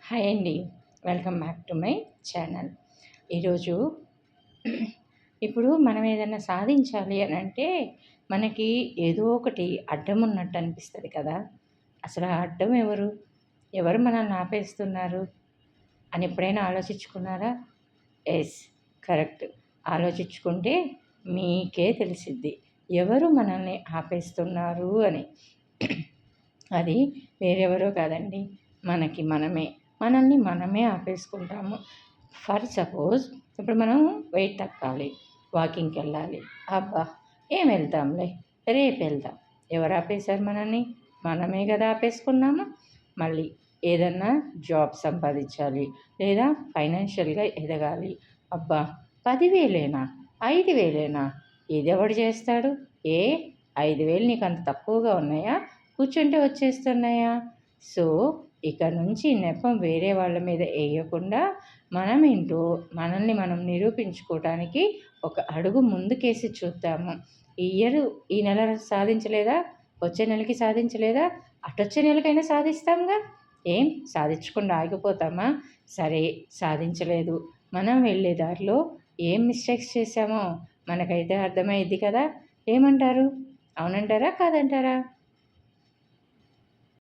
Hi అండి. Welcome back to my channel. ఈరోజు ఇప్పుడు మనం ఏదైనా సాధించాలి అని అంటే మనకి ఏదో ఒకటి అడ్డం ఉన్నట్టు అనిపిస్తుంది కదా. అసలు ఆ అడ్డం ఎవరు? ఎవరు మనల్ని ఆపేస్తున్నారు అని ఎప్పుడైనా ఆలోచించుకున్నారా? Yes, correct. ఆలోచించుకుంటే మీకే తెలిసిద్ది ఎవరు మనల్ని ఆపేస్తున్నారు అని. అది వేరెవరో కాదండి, మనల్ని మనమే ఆపేసుకుంటాము. ఫర్ సపోజ్ ఇప్పుడు మనం వెయిట్ తగ్గాలి, వాకింగ్కి వెళ్ళాలి. అబ్బా, ఏం వెళ్తాంలే, రేపు వెళ్దాం. ఎవరు ఆపేశారు మనల్ని? మనమే కదా ఆపేసుకున్నాము. మళ్ళీ ఏదన్నా జాబ్ సంపాదించాలి లేదా ఫైనాన్షియల్గా ఎదగాలి. అబ్బా, 10,000 5,000 ఇది ఎవడు చేస్తాడు? 5,000 నీకు అంత తక్కువగా ఉన్నాయా? కూర్చుంటే వచ్చేస్తున్నాయా? సో ఇక నుంచి నెపం వేరే వాళ్ళ మీద వేయకుండా మనమేంటో మనల్ని మనం నిరూపించుకోవటానికి ఒక అడుగు ముందుకేసి చూద్దాము. ఈ నెల సాధించలేదా? వచ్చే నెలకి సాధించలేదా? అటొచ్చే నెలకైనా సాధిస్తాంగా. ఏం సాధించకుండా ఆగిపోతామా? సరే, సాధించలేదు, మనం వెళ్ళే దారిలో ఏం మిస్టేక్స్ చేశామో మనకైతే అర్థమైద్ది కదా. ఏమంటారు? అవునంటారా కాదంటారా?